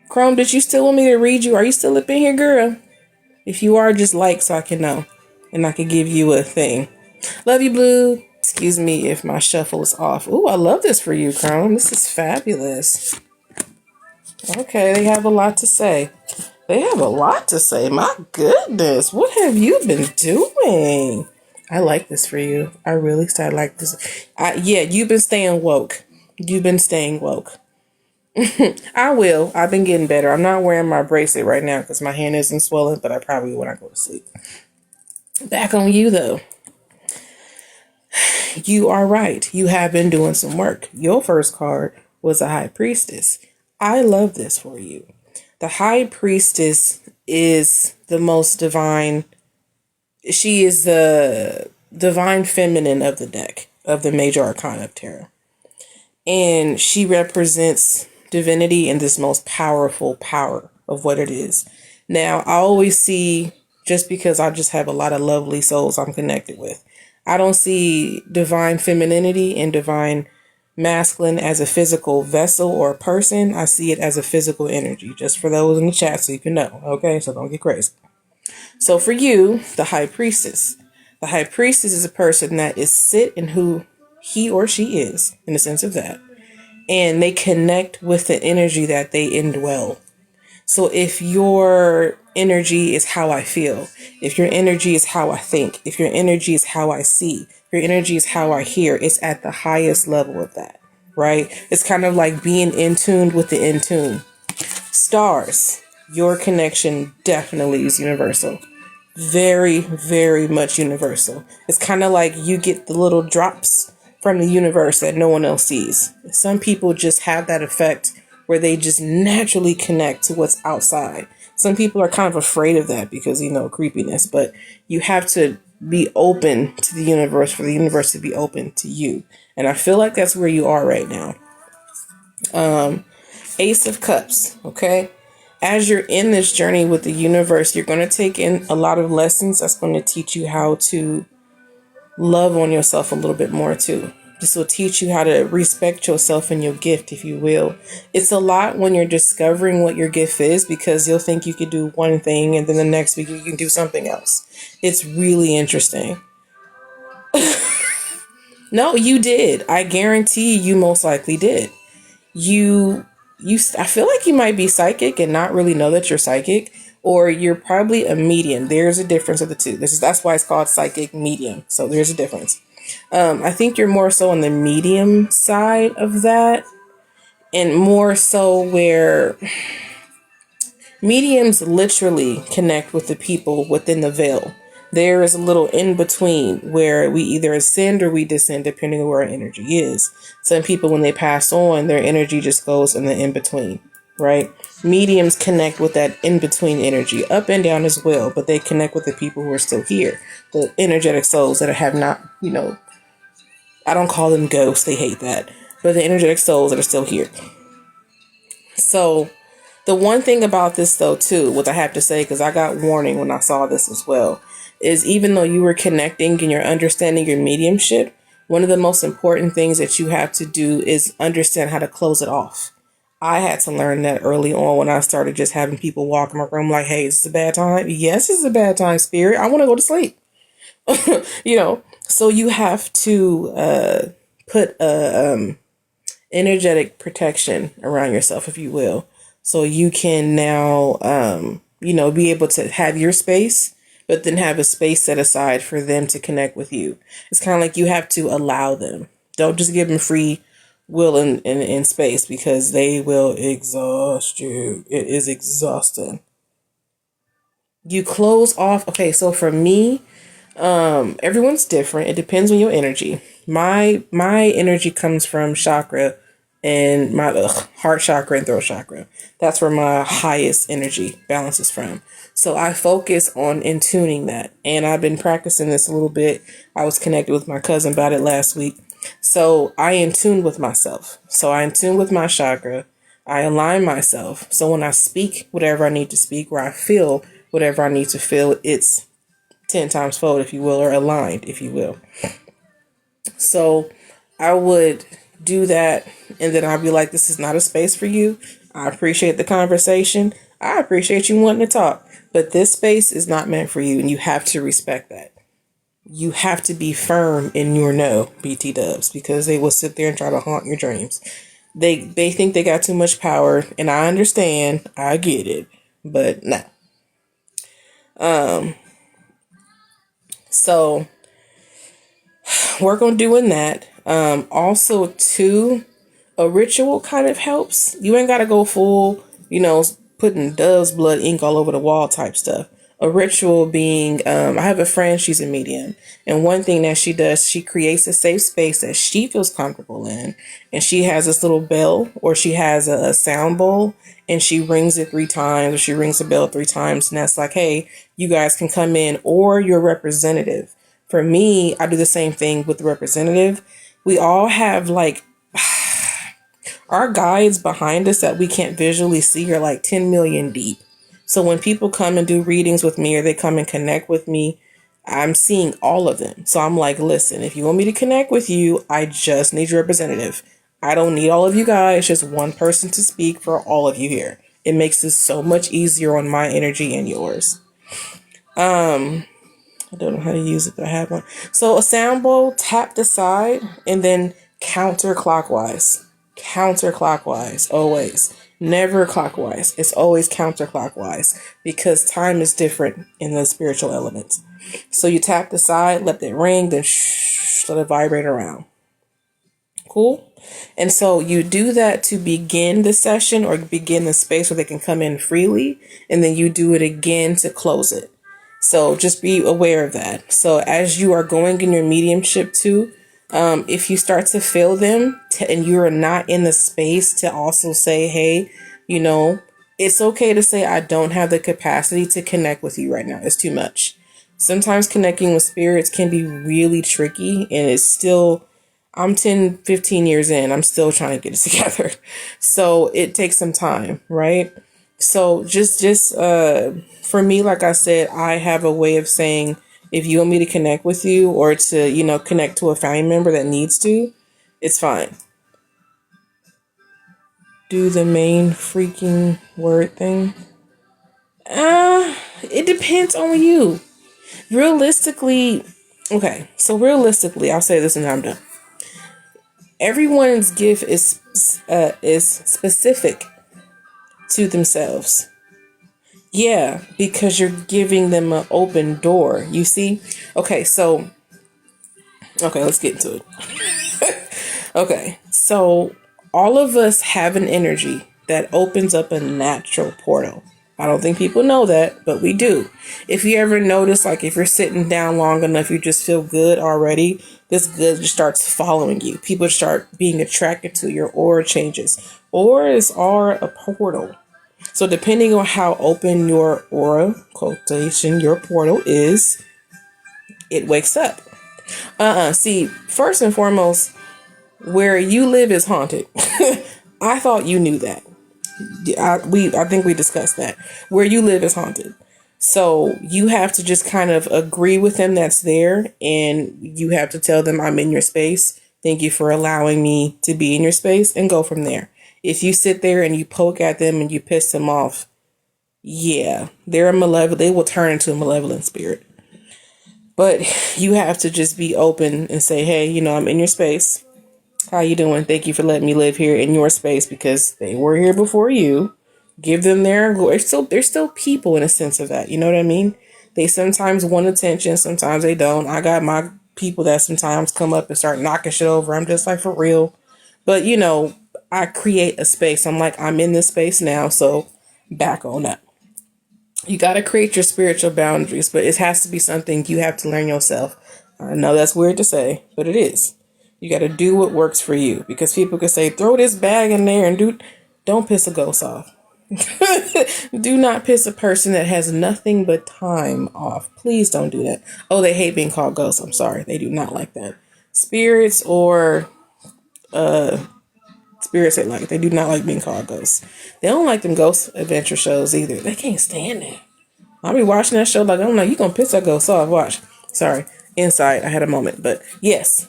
Chrome, did you still want me to read you? Are you still up in here, girl? If you are, just like so I can know. And I can give you a thing. Love you, Blue. Excuse me if my shuffle is off. Ooh, I love this for you, Chrome. This is fabulous. Okay, they have a lot to say. They have a lot to say. My goodness, what have you been doing? I like this for you. I really started like this. Yeah, you've been staying woke. You've been staying woke. I will. I've been getting better. I'm not wearing my bracelet right now because my hand isn't swollen, but I probably will when I go to sleep. Back on you, though. You are right. You have been doing some work. Your first card was a high priestess. I love this for you. The high priestess is the most divine. She is the divine feminine of the deck, of the major arcana of tarot. And she represents divinity in this most powerful power of what it is. Now, I always see, just because I just have a lot of lovely souls I'm connected with, I don't see divine femininity and divine masculine as a physical vessel or a person. I see it as a physical energy, just for those in the chat so you can know. Okay, so don't get crazy. So for you, the high priestess. The high priestess is a person that is sit in who he or she is, in the sense of that. And they connect with the energy that they indwell. So if your energy is how I feel, if your energy is how I think, if your energy is how I see, your energy is how I hear, it's at the highest level of that, right? It's kind of like being in tune with the in tune. Stars, your connection definitely is universal. Very, very much universal. It's kind of like you get the little drops from the universe that no one else sees. Some people just have that effect where they just naturally connect to what's outside. Some people are kind of afraid of that because, creepiness, but you have to be open to the universe for the universe to be open to you. And I feel like that's where you are right now. Ace of Cups, okay? As you're in this journey with the universe, you're going to take in a lot of lessons that's going to teach you how to love on yourself a little bit more too. This will teach you how to respect yourself and your gift, if you will. It's a lot when you're discovering what your gift is, because you'll think you could do one thing and then the next week you can do something else. It's really interesting. No, you did. I guarantee you most likely did. I feel like you might be psychic and not really know that you're psychic, or you're probably a medium. There's a difference of the two. That's why it's called psychic medium. So there's a difference. I think you're more so on the medium side of that, and more so where mediums literally connect with the people within the veil. There is a little in between where we either ascend or we descend, depending on where our energy is. Some people, when they pass on, their energy just goes in the in between, right? Mediums connect with that in between energy, up and down as well, but they connect with the people who are still here, the energetic souls that have not, I don't call them ghosts, they hate that, but the energetic souls that are still here. So the one thing about this, though, too, what I have to say, because I got warning when I saw this as well, is even though you were connecting and you're understanding your mediumship, one of the most important things that you have to do is understand how to close it off. I had to learn that early on when I started just having people walk in my room like, hey, is this a bad time? Yes, it's a bad time, spirit. I want to go to sleep. So you have to put a energetic protection around yourself, if you will. So you can now, be able to have your space, but then have a space set aside for them to connect with you. It's kind of like you have to allow them. Don't just give them free will and space, because they will exhaust you. It is exhausting. You close off. Okay, so for me, everyone's different. It depends on your energy. My energy comes from chakra and my heart chakra and throat chakra. That's where my highest energy balances from. So I focus on in tuning that. And I've been practicing this a little bit. I was connected with my cousin about it last week. So I in tune with myself. So I in tune with my chakra. I align myself. So when I speak whatever I need to speak, or I feel whatever I need to feel, it's 10 times fold, if you will, or aligned, if you will. So I would do that, and then I'd be like, this is not a space for you. I appreciate the conversation. I appreciate you wanting to talk. But this space is not meant for you, and you have to respect that. You have to be firm in your no, BT dubs, because they will sit there and try to haunt your dreams. They think they got too much power, and I understand. I get it. But no. So work on doing that. Also, too, a ritual kind of helps. You ain't got to go full, putting dove's blood ink all over the wall type stuff. A ritual being, I have a friend, she's a medium. And one thing that she does, she creates a safe space that she feels comfortable in. And she has this little bell, or she has a sound bowl, and she rings it 3 times, or she rings the bell 3 times. And that's like, hey, you guys can come in, or your representative. For me, I do the same thing with the representative. We all have like our guides behind us that we can't visually see are like 10 million deep. So when people come and do readings with me, or they come and connect with me, I'm seeing all of them. So I'm like, listen, if you want me to connect with you, I just need your representative. I don't need all of you guys, just one person to speak for all of you here. It makes this so much easier on my energy and yours. I don't know how to use it, but I have one. So a sound bowl, tap the side, and then counterclockwise. Counterclockwise, always. Never clockwise. It's always counterclockwise, because time is different in the spiritual elements. So you tap the side, let it ring, then let it vibrate around. Cool? And so you do that to begin the session, or begin the space where they can come in freely, and then you do it again to close it. So just be aware of that. So as you are going in your mediumship too, if you start to feel them and you're not in the space to also say, hey, it's okay to say, I don't have the capacity to connect with you right now. It's too much. Sometimes connecting with spirits can be really tricky, and it's still, I'm 10, 15 years in, I'm still trying to get it together. So it takes some time, right? So just for me, like I said, I have a way of saying, if you want me to connect with you, or to, connect to a family member that needs to, it's fine. Do the main freaking word thing. It depends on you. Realistically, I'll say this and I'm done. Everyone's gift is specific to themselves. Yeah, because you're giving them an open door. You see? Okay, let's get into it. Okay, so all of us have an energy that opens up a natural portal. I don't think people know that, but we do. If you ever notice, like if you're sitting down long enough, you just feel good already. This good just starts following you. People start being attracted to your aura changes. Auras are a portal. So depending on how open your aura, quotation, your portal is, it wakes up. See, first and foremost, where you live is haunted. I thought you knew that. I think we discussed that. Where you live is haunted. So you have to just kind of agree with them that's there, and you have to tell them, I'm in your space. Thank you for allowing me to be in your space, and go from there. If you sit there and you poke at them and you piss them off, yeah, they're a malevolent. They will turn into a malevolent spirit. But you have to just be open and say, hey, I'm in your space. How you doing? Thank you for letting me live here in your space, because they were here before you. Give them their glory. They're still people in a sense of that. You know what I mean? They sometimes want attention. Sometimes they don't. I got my people that sometimes come up and start knocking shit over. I'm just like, for real. But, I create a space. I'm like, I'm in this space now, so back on up. You got to create your spiritual boundaries, but it has to be something you have to learn yourself. I know that's weird to say, but it is. You got to do what works for you, because people can say, throw this bag in there and don't piss a ghost off. Do not piss a person that has nothing but time off. Please don't do that. Oh, they hate being called ghosts. I'm sorry. They do not like that. Spirits or spirits they do not like being called ghosts. They don't like them ghost adventure shows either. They can't stand it. I'll be watching that show like, I'm like, you gonna piss that ghost off. Watch. Sorry. Inside, I had a moment. But yes.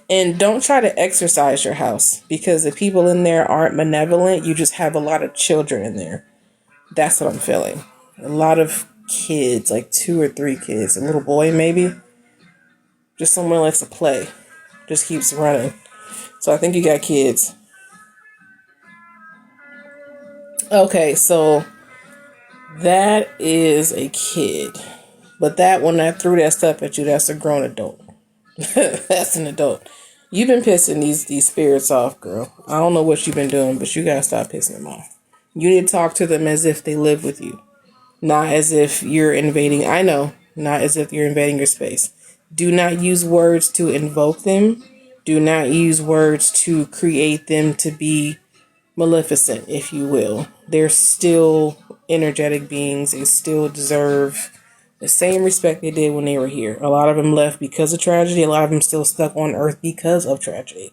And don't try to exercise your house, because the people in there aren't malevolent. You just have a lot of children in there. That's what I'm feeling. A lot of kids, like 2 or 3 kids. A little boy, maybe. Just someone likes to play. Just keeps running. So I think you got kids. Okay, so that is a kid. But that when I threw that stuff at you, that's a grown adult. That's an adult. You've been pissing these spirits off, girl. I don't know what you've been doing, but you gotta stop pissing them off. You need to talk to them as if they live with you. Not as if you're invading. I know. Not as if you're invading your space. Do not use words to invoke them. Do not use words to create them to be maleficent, if you will. They're still energetic beings. They still deserve the same respect they did when they were here. A lot of them left because of tragedy. A lot of them still stuck on Earth because of tragedy.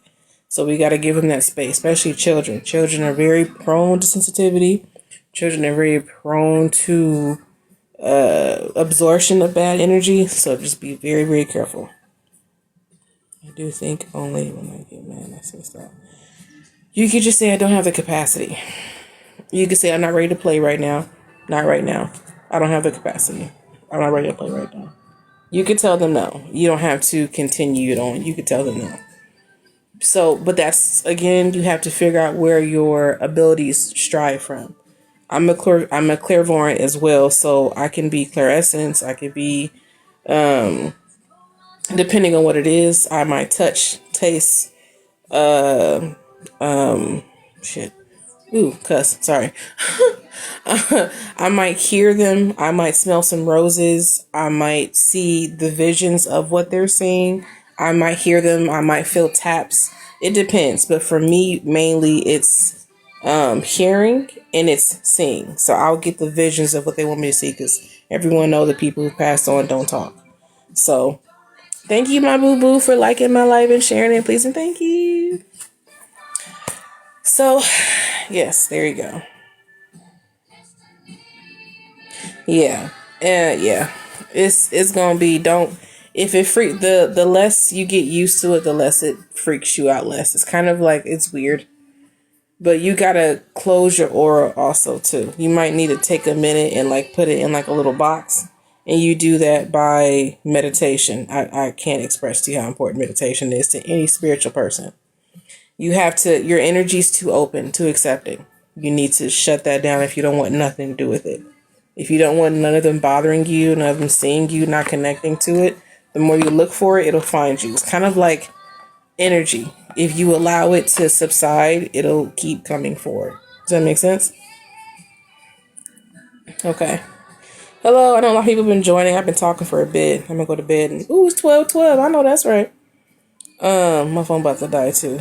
So we got to give them that space, especially children. Children are very prone to sensitivity. Children are very prone to absorption of bad energy. So just be very, very careful. I do think only when I get mad, I say stop. You could just say, I don't have the capacity. You could say, I'm not ready to play right now. Not right now. I don't have the capacity. I'm not ready to play right now. You could tell them no. You don't have to continue it on. You could tell them no. So, but that's, again, you have to figure out where your abilities strive from. I'm a clairvoyant as well, so I can be clairessence. I could be, depending on what it is, I might touch, taste, shit. Ooh, cuss. Sorry. I might hear them. I might smell some roses. I might see the visions of what they're seeing. I might hear them. I might feel taps. It depends. But for me, mainly it's hearing and it's seeing. So I'll get the visions of what they want me to see, because everyone knows the people who passed on don't talk. So thank you, my boo-boo, for liking my live and sharing it, please, and thank you. So, yes, there you go. Yeah. Yeah. It's gonna be, don't, if it the less you get used to it, the less it freaks you out less. It's kind of like, it's weird. But you gotta close your aura also too. You might need to take a minute and like put it in like a little box. And you do that by meditation. I can't express to you how important meditation is to any spiritual person. You have to, your energy's too open, too accepting. You need to shut that down if you don't want nothing to do with it. If you don't want none of them bothering you, none of them seeing you, not connecting to it, the more you look for it, it'll find you. It's kind of like energy. If you allow it to subside, it'll keep coming forward. Does that make sense? Okay. Hello, I know a lot of people have been joining. I've been talking for a bit. I'm gonna go to bed and ooh, it's 12:12. I know that's right. My phone about to die too.